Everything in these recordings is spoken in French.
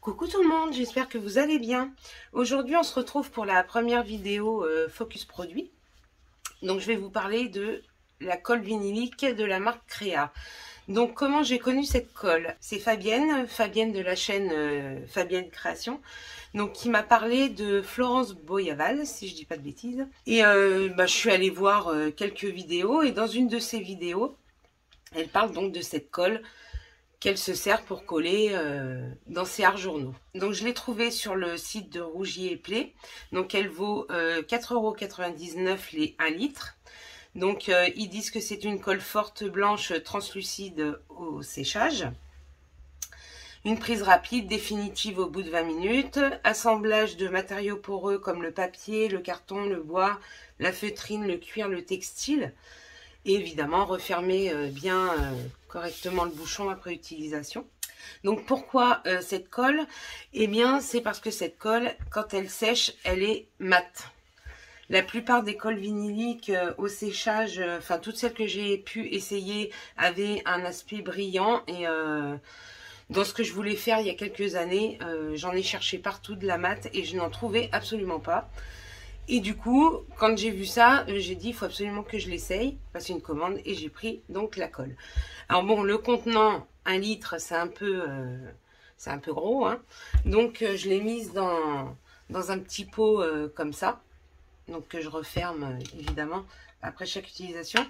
Coucou tout le monde, j'espère que vous allez bien. Aujourd'hui, on se retrouve pour la première vidéo Focus Produit. Donc, je vais vous parler de la colle vinylique de la marque Créa. Donc, comment j'ai connu cette colle? C'est Fabienne de la chaîne Fabienne Création, donc qui m'a parlé de Florence Boyaval, si je dis pas de bêtises. Et je suis allée voir quelques vidéos et dans une de ces vidéos, elle parle donc de cette colle qu'elle se sert pour coller dans ses arts journaux. Donc je l'ai trouvée sur le site de Rougier et Play. Donc elle vaut 4,99 € les 1 litre. Donc ils disent que c'est une colle forte blanche translucide au séchage. Une prise rapide, définitive au bout de 20 minutes. Assemblage de matériaux poreux comme le papier, le carton, le bois, la feutrine, le cuir, le textile. Et évidemment refermer bien correctement le bouchon après utilisation. Donc pourquoi cette colle? Eh bien c'est parce que cette colle, quand elle sèche, elle est mate. La plupart des colles vinyliques au séchage, enfin toutes celles que j'ai pu essayer, avaient un aspect brillant. Et dans ce que je voulais faire il y a quelques années, j'en ai cherché partout de la mate et je n'en trouvais absolument pas. Et du coup, quand j'ai vu ça, j'ai dit il faut absolument que je l'essaye, passer une commande et j'ai pris donc la colle. Alors bon, le contenant 1 litre, c'est un peu gros, hein. Donc je l'ai mise dans un petit pot comme ça, donc que je referme évidemment après chaque utilisation.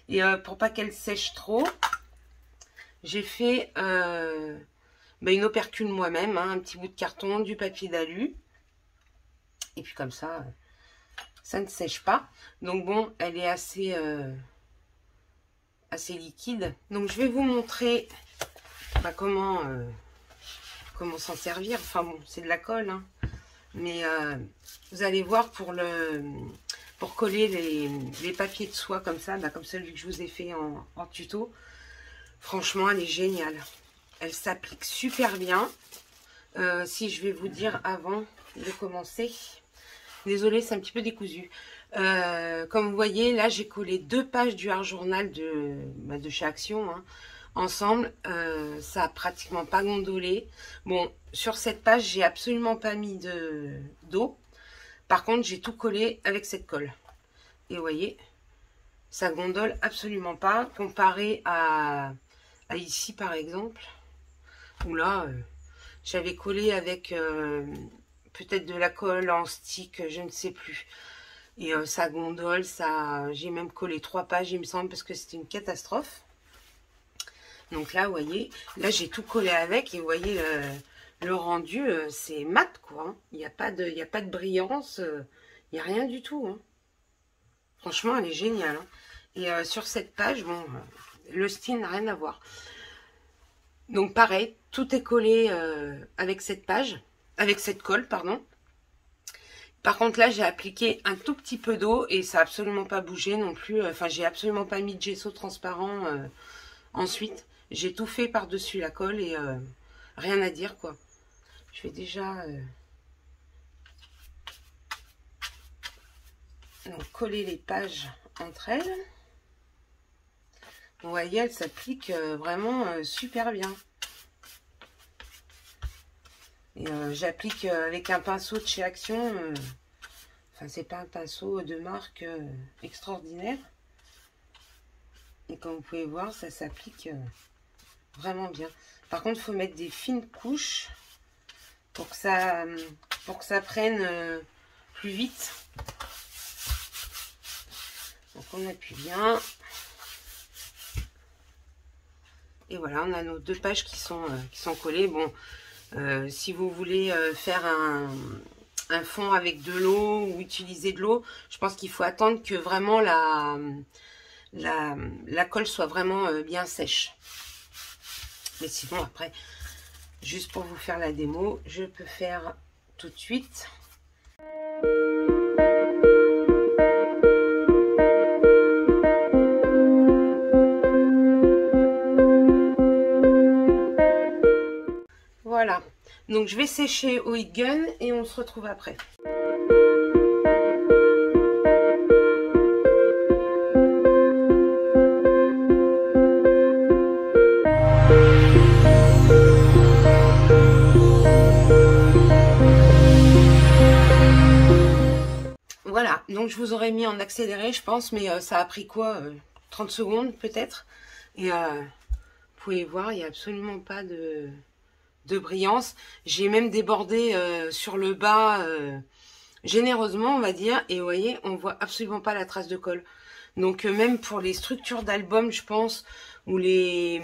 Et pour pas qu'elle sèche trop, j'ai fait une opercule moi-même, hein, un petit bout de carton, du papier d'alu, et puis comme ça. Ça ne sèche pas. Donc bon, elle est assez liquide. Donc je vais vous montrer comment s'en servir. Enfin bon, c'est de la colle, hein. Mais vous allez voir pour coller les papiers de soie comme ça, comme celui que je vous ai fait en tuto. Franchement, elle est géniale. Elle s'applique super bien. Si je vais vous dire avant de commencer... Désolée, c'est un petit peu décousu. Comme vous voyez, là, j'ai collé 2 pages du Art Journal de chez Action, hein, ensemble. Ça a pratiquement pas gondolé. Bon, sur cette page, j'ai absolument pas mis d'eau. Par contre, j'ai tout collé avec cette colle. Et vous voyez, ça gondole absolument pas, comparé à ici, par exemple, où là, j'avais collé avec... peut-être de la colle en stick, je ne sais plus. Et ça gondole, j'ai même collé 3 pages, il me semble, parce que c'était une catastrophe. Donc là, vous voyez, là j'ai tout collé avec, et vous voyez le rendu, c'est mat, quoi. Hein. Il n'y a pas de brillance, il n'y a rien du tout. Hein. Franchement, elle est géniale. Hein. Et sur cette page, bon, le style n'a rien à voir. Donc pareil, tout est collé avec cette page. Avec cette colle, pardon. Par contre, là, j'ai appliqué un tout petit peu d'eau et ça n'a absolument pas bougé non plus. Enfin, j'ai absolument pas mis de gesso transparent ensuite. J'ai tout fait par-dessus la colle et rien à dire, quoi. Je vais déjà donc, coller les pages entre elles. Vous voyez, elle s'applique vraiment super bien. Et j'applique avec un pinceau de chez Action. Enfin, c'est pas un pinceau de marque extraordinaire. Et comme vous pouvez voir, ça s'applique vraiment bien. Par contre, il faut mettre des fines couches pour que ça prenne plus vite. Donc on appuie bien. Et voilà, on a nos 2 pages qui sont collées. Bon. Si vous voulez faire un fond avec de l'eau ou utiliser de l'eau, je pense qu'il faut attendre que vraiment la colle soit vraiment bien sèche. Mais sinon après, juste pour vous faire la démo, je peux faire tout de suite. Voilà, donc je vais sécher au heat gun et on se retrouve après. Voilà, donc je vous aurais mis en accéléré, je pense, mais ça a pris quoi 30 secondes peut-être. Et vous pouvez voir, il n'y a absolument pas de brillance. J'ai même débordé sur le bas généreusement, on va dire. Et vous voyez, on voit absolument pas la trace de colle. Donc même pour les structures d'albums, je pense, ou les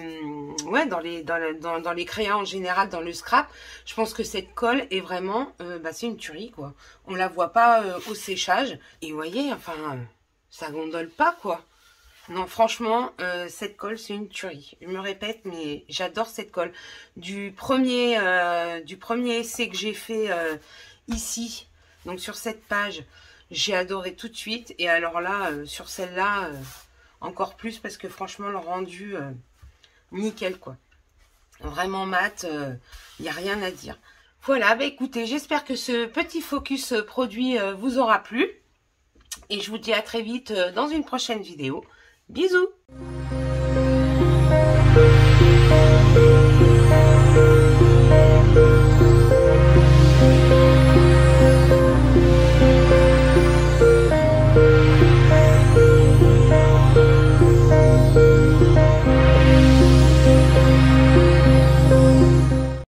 ouais, dans les créas en général, dans le scrap, je pense que cette colle est vraiment c'est une tuerie, quoi. On la voit pas au séchage. Et vous voyez, enfin, ça gondole pas, quoi. Non, franchement, cette colle, c'est une tuerie. Je me répète, mais j'adore cette colle. Du premier essai que j'ai fait ici, donc sur cette page, j'ai adoré tout de suite. Et alors là, sur celle-là, encore plus, parce que franchement, le rendu, nickel, quoi. Vraiment mat, il n'y a rien à dire. Voilà, bah écoutez, j'espère que ce petit focus produit vous aura plu. Et je vous dis à très vite dans une prochaine vidéo. Bisous!